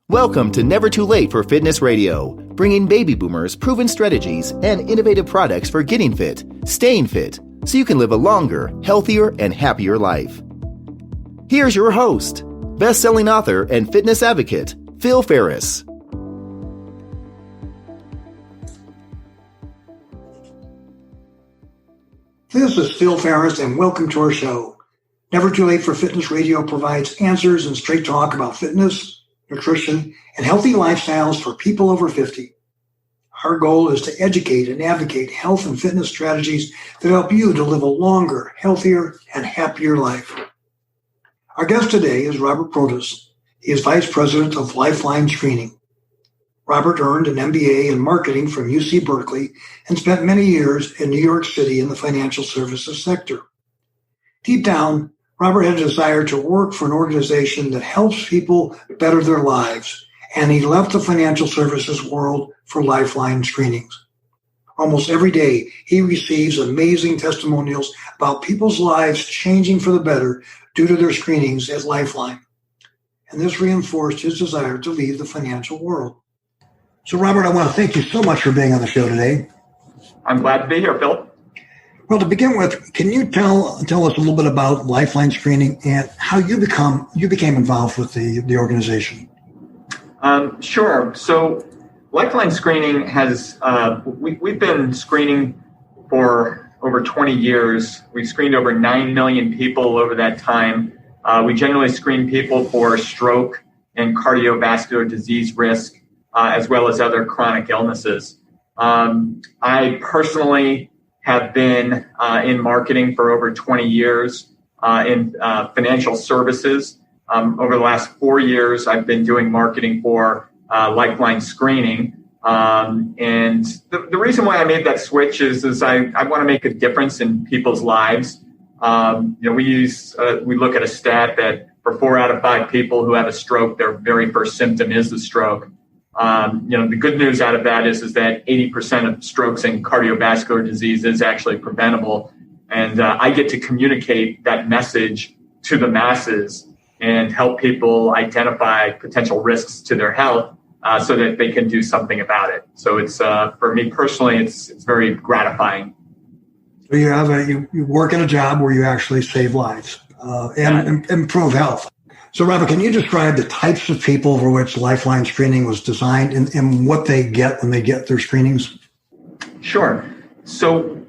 Welcome to Never Too Late for Fitness Radio, bringing baby boomers proven strategies and innovative products for getting fit, staying fit, so you can live a longer, healthier, and happier life. Here's your host, best-selling author and fitness advocate, Phil Ferriss. This is Phil Ferriss, and welcome to our show. Never Too Late for Fitness Radio provides answers and straight talk about fitness, nutrition, and healthy lifestyles for people over 50. Our goal is to educate and advocate health and fitness strategies that help you to live a longer, healthier, and happier life. Our guest today is Robert Protass. He is Vice President of Lifeline Screening. Robert earned an MBA in marketing from UC Berkley and spent many years in New York City in the financial services sector. Deep down, Robert had a desire to work for an organization that helps people better their lives, and he left the financial services world for Lifeline Screenings. Almost every day, he receives amazing testimonials about people's lives changing for the better due to their screenings at Lifeline. And this reinforced his desire to leave the financial world. So, Robert, I want to thank you so much for being on the show today. I'm glad to be here, Phil. Well, to begin with, can you tell us a little bit about Lifeline Screening and how you became involved with the organization? Sure. So Lifeline Screening has, we've been screening for over 20 years. We've screened over 9 million people over that time. We generally screen people for stroke and cardiovascular disease risk, as well as other chronic illnesses. I personally have been in marketing for over 20 years in financial services. Over the last 4 years, I've been doing marketing for Lifeline Screening. And the reason why I made that switch is I want to make a difference in people's lives. We look at a stat that for 4 out of 5 people who have a stroke, their very first symptom is the stroke. The good news out of that is that 80% of strokes and cardiovascular disease is actually preventable. And I get to communicate that message to the masses and help people identify potential risks to their health so that they can do something about it. So it's, for me personally, it's very gratifying. So you work in a job where you actually save lives and improve health. So, Robert, can you describe the types of people for which Lifeline Screening was designed and what they get when they get their screenings? Sure. So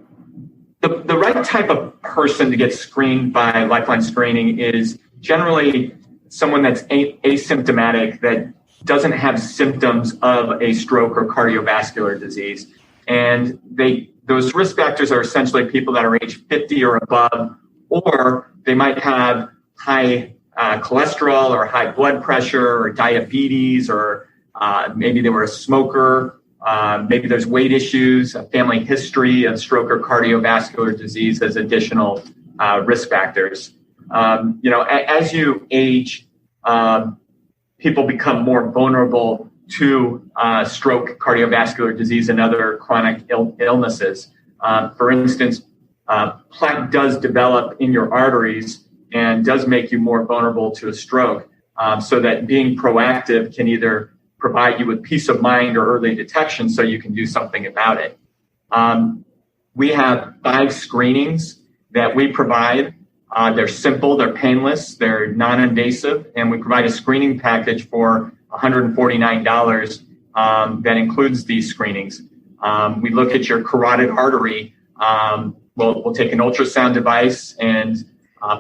the right type of person to get screened by Lifeline Screening is generally someone that's asymptomatic, that doesn't have symptoms of a stroke or cardiovascular disease. And those risk factors are essentially people that are age 50 or above, or they might have high cholesterol or high blood pressure or diabetes, or maybe they were a smoker. Maybe there's weight issues, a family history of stroke or cardiovascular disease as additional risk factors. As you age, people become more vulnerable to stroke, cardiovascular disease, and other chronic illnesses. For instance, plaque does develop in your arteries and does make you more vulnerable to a stroke, so that being proactive can either provide you with peace of mind or early detection so you can do something about it. We have 5 screenings that we provide. They're simple, they're painless, they're non-invasive, and we provide a screening package for $149 that includes these screenings. We look at your carotid artery. We'll take an ultrasound device and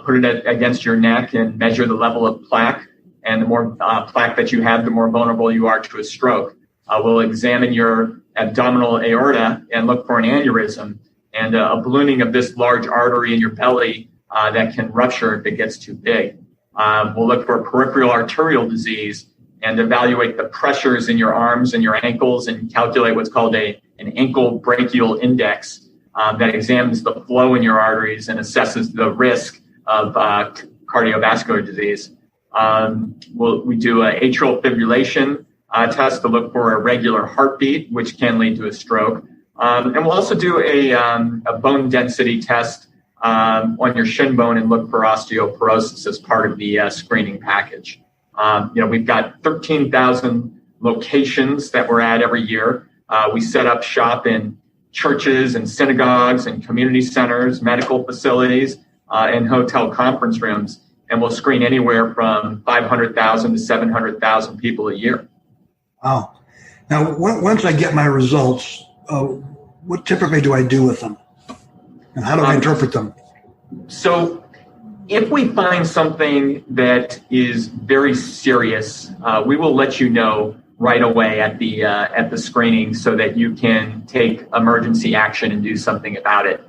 put it against your neck and measure the level of plaque. And the more plaque that you have, the more vulnerable you are to a stroke. We'll examine your abdominal aorta and look for an aneurysm and a ballooning of this large artery in your belly that can rupture if it gets too big. We'll look for peripheral arterial disease and evaluate the pressures in your arms and your ankles and calculate what's called an ankle brachial index that examines the flow in your arteries and assesses the risk of cardiovascular disease. We do an atrial fibrillation test to look for a regular heartbeat, which can lead to a stroke. And we'll also do a bone density test on your shin bone and look for osteoporosis as part of the screening package. We've got 13,000 locations that we're at every year. We set up shop in churches and synagogues and community centers, medical facilities, and hotel conference rooms. And we'll screen anywhere from 500,000 to 700,000 people a year. Wow. Now, once I get my results, what typically do I do with them? And how do I interpret them? So if we find something that is very serious, we will let you know right away at the screening so that you can take emergency action and do something about it.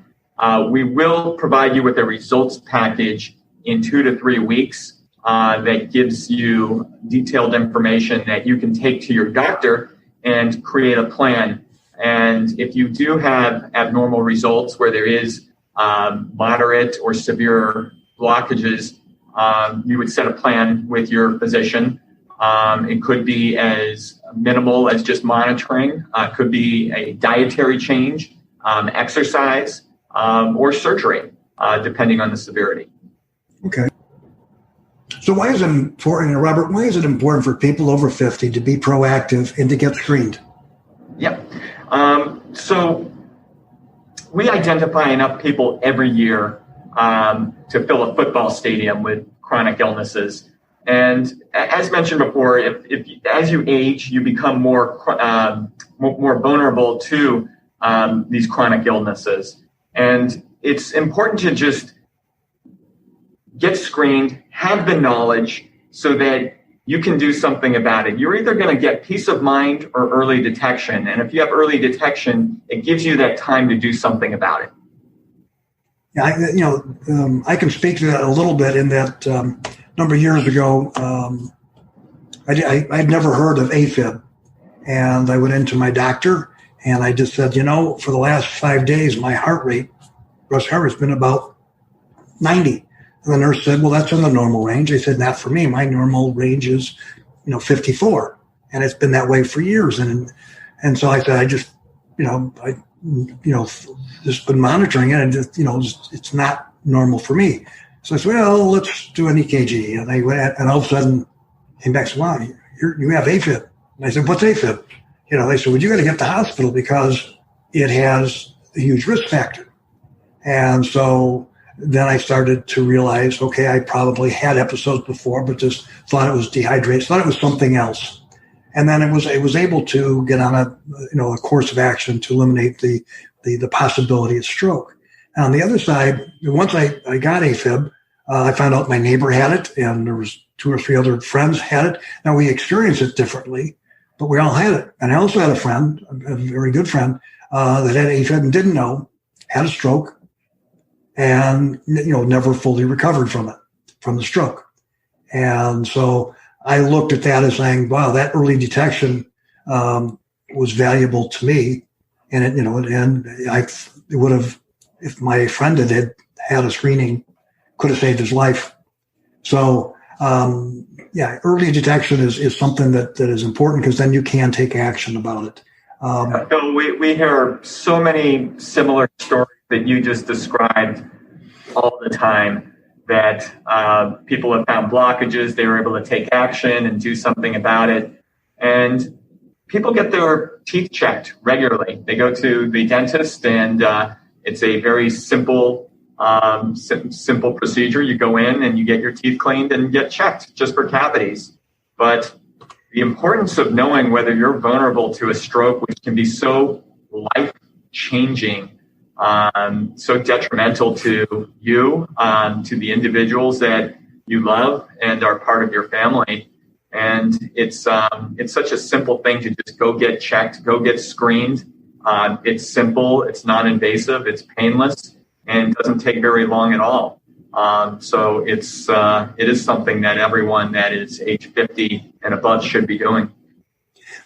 We will provide you with a results package in 2 to 3 weeks that gives you detailed information that you can take to your doctor and create a plan. And if you do have abnormal results where there is moderate or severe blockages, you would set a plan with your physician. It could be as minimal as just monitoring. It could be a dietary change, exercise, or surgery, depending on the severity. Okay. So why is it important, Robert, why is it important for people over 50 to be proactive and to get screened? Yep. So we identify enough people every year to fill a football stadium with chronic illnesses. And as mentioned before, if as you age, you become more vulnerable to these chronic illnesses. And it's important to just get screened, have the knowledge so that you can do something about it. You're either going to get peace of mind or early detection. And if you have early detection, it gives you that time to do something about it. Yeah, I can speak to that a little bit in that a number of years ago, I'd never heard of AFib. And I went into my doctor and I just said, for the last 5 days, my heart rate has been about 90. And the nurse said, well, that's in the normal range. I said, not for me. My normal range is, 54. And it's been that way for years. And so I said, I just, just been monitoring it and just, it's not normal for me. So I said, well, let's do an EKG. And I went, and all of a sudden came back and said, wow, you have AFib. And I said, what's AFib? They said, well, you got to get to the hospital because it has a huge risk factor. And so then I started to realize, okay, I probably had episodes before, but just thought it was dehydration, thought it was something else. And then it was able to get on a course of action to eliminate the possibility of stroke. And on the other side, once I got AFib, I found out my neighbor had it, and there was 2 or 3 other friends had it. Now we experienced it differently, but we all had it. And I also had a friend, a very good friend, that had AFib and didn't know, had a stroke, and never fully recovered from the stroke. And so I looked at that as saying, wow, that early detection was valuable to me. And it would have, if my friend had had a screening, could have saved his life. So early detection is something that is important because then you can take action about it. Bill, we hear so many similar stories that you just described all the time, that people have found blockages, they were able to take action and do something about it. And people get their teeth checked regularly. They go to the dentist, and it's a very simple procedure. You go in and you get your teeth cleaned and get checked just for cavities. But the importance of knowing whether you're vulnerable to a stroke, which can be so life-changing, so detrimental to you, to the individuals that you love and are part of your family. And it's such a simple thing to just go get checked, go get screened. It's simple, it's non-invasive, it's painless, and doesn't take very long at all. So it is something that everyone that is age 50 and above should be doing.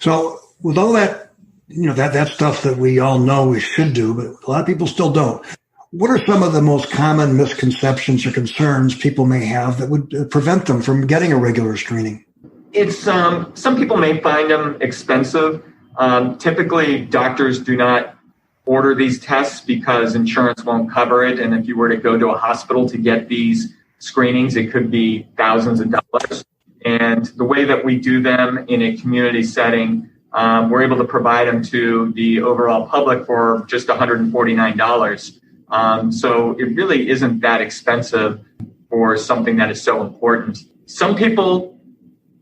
So with all that, that stuff that we all know we should do, but a lot of people still don't. What are some of the most common misconceptions or concerns people may have that would prevent them from getting a regular screening? It's some people may find them expensive. Typically, doctors do not order these tests because insurance won't cover it. And if you were to go to a hospital to get these screenings, it could be thousands of dollars. And the way that we do them in a community setting, we're able to provide them to the overall public for just $149. So it really isn't that expensive for something that is so important. Some people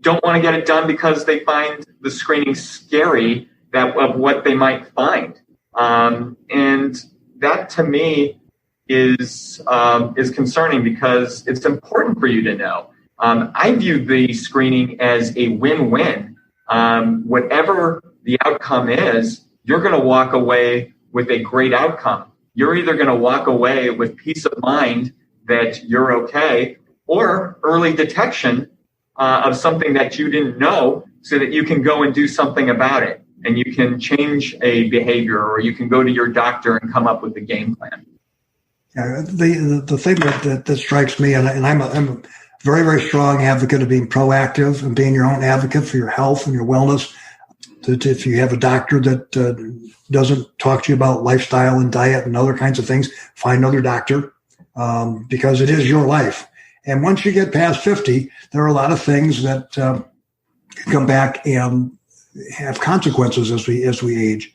don't want to get it done because they find the screening scary of what they might find. And that to me is concerning because it's important for you to know. I view the screening as a win-win. Whatever the outcome is, you're going to walk away with a great outcome. You're either going to walk away with peace of mind that you're okay, or early detection of something that you didn't know so that you can go and do something about it. And you can change a behavior, or you can go to your doctor and come up with a game plan. Yeah, the thing that strikes me, and I'm a very, very strong advocate of being proactive and being your own advocate for your health and your wellness. That if you have a doctor that doesn't talk to you about lifestyle and diet and other kinds of things, find another doctor because it is your life. And once you get past 50, there are a lot of things that come back and have consequences as we age.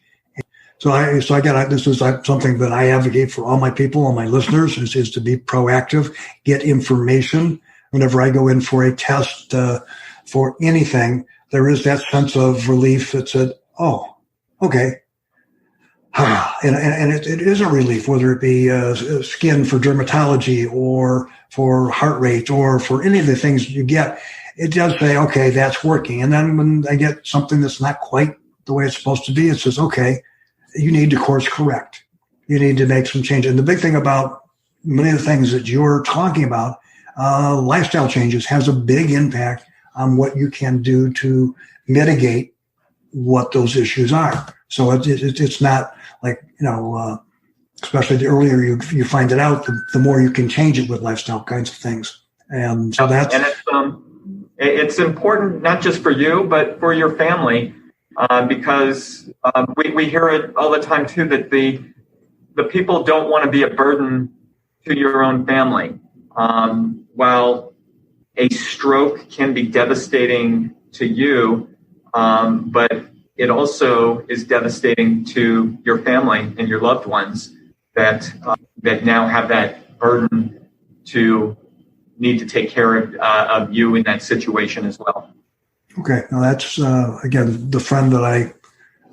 So again, this is something that I advocate for all my people, all my listeners, is to be proactive, get information. Whenever I go in for a test for anything, there is that sense of relief that said, oh, okay. And it is a relief, whether it be skin for dermatology or for heart rate or for any of the things you get. It does say, okay, that's working. And then when I get something that's not quite the way it's supposed to be, it says, okay, you need to course correct. You need to make some changes. And the big thing about many of the things that you're talking about, lifestyle changes has a big impact on what you can do to mitigate what those issues are. So it's not like, especially the earlier you find it out, the more you can change it with lifestyle kinds of things. And so it's important not just for you, but for your family, because we hear it all the time too, that the people don't want to be a burden to your own family. While a stroke can be devastating to you, but it also is devastating to your family and your loved ones that now have that burden to need to take care of you in that situation as well. Okay. Now that's, again, the friend that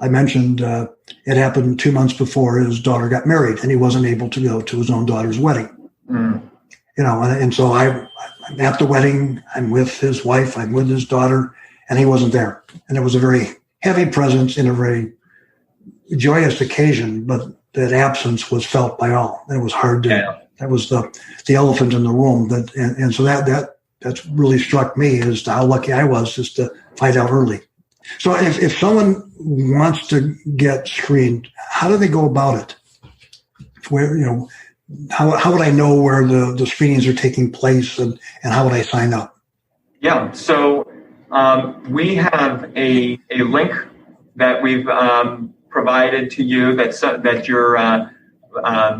I mentioned, it happened 2 months before his daughter got married, and he wasn't able to go to his own daughter's wedding. And so I'm at the wedding, I'm with his wife, I'm with his daughter, and he wasn't there. And it was a very heavy presence in a very joyous occasion, but that absence was felt by all. It was hard to, that was the elephant in the room. And so that's really struck me as to how lucky I was just to find out early. So if someone wants to get screened, how do they go about it? Where, how would I know where the screenings are taking place and how would I sign up? Yeah, so we have a link that we've provided to you that your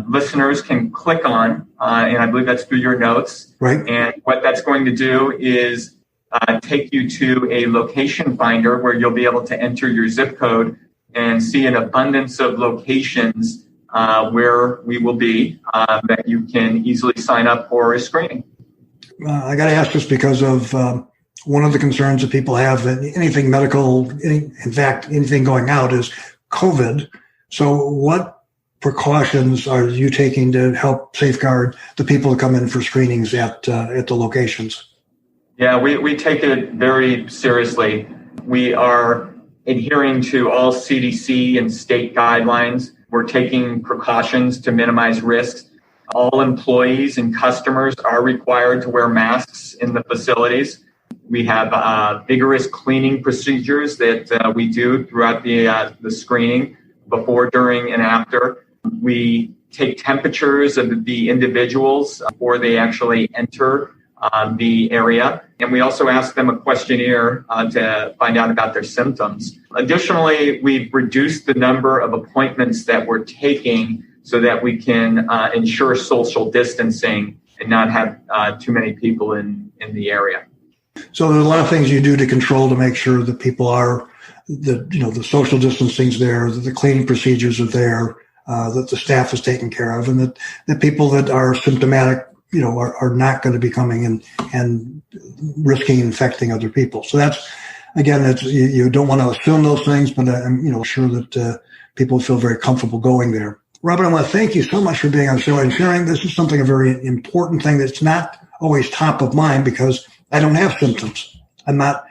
listeners can click on, and I believe that's through your notes. Right. And what that's going to do is take you to a location finder where you'll be able to enter your zip code and see an abundance of locations where we will be that you can easily sign up for a screening. I got to ask this because of one of the concerns that people have that anything medical, in fact, anything going out is COVID. So what precautions are you taking to help safeguard the people who come in for screenings at the locations? Yeah, we take it very seriously. We are adhering to all CDC and state guidelines. We're taking precautions to minimize risks. All employees and customers are required to wear masks in the facilities. We have vigorous cleaning procedures that we do throughout the screening, before, during, and after. We take temperatures of the individuals before they actually enter the area. And we also ask them a questionnaire to find out about their symptoms. Additionally, we've reduced the number of appointments that we're taking so that we can ensure social distancing and not have too many people in the area. So there's a lot of things you do to control to make sure that people are, the social distancing's there, that the cleaning procedures are there, that the staff is taken care of, and that the people that are symptomatic, are not going to be coming and risking infecting other people. So that's, again, you don't want to assume those things, but I'm, sure that people feel very comfortable going there. Robert, I want to thank you so much for being on the show and sharing. This is something, a very important thing that's not always top of mind because I don't have symptoms. But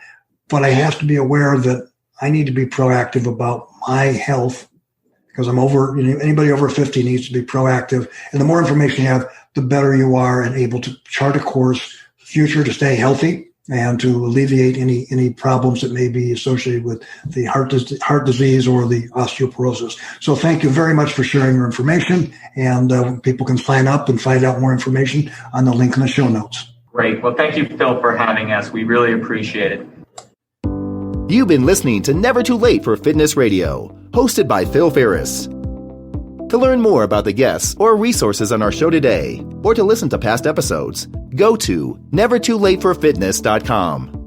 I have to be aware that I need to be proactive about my health because I'm anybody over 50 needs to be proactive. And the more information you have, the better you are and able to chart a course future to stay healthy and to alleviate any problems that may be associated with the heart disease or the osteoporosis. So thank you very much for sharing your information, and people can sign up and find out more information on the link in the show notes. Great. Well, thank you, Phil, for having us. We really appreciate it. You've been listening to Never Too Late for Fitness Radio, hosted by Phil Ferris. To learn more about the guests or resources on our show today, or to listen to past episodes, go to nevertoolateforfitness.com.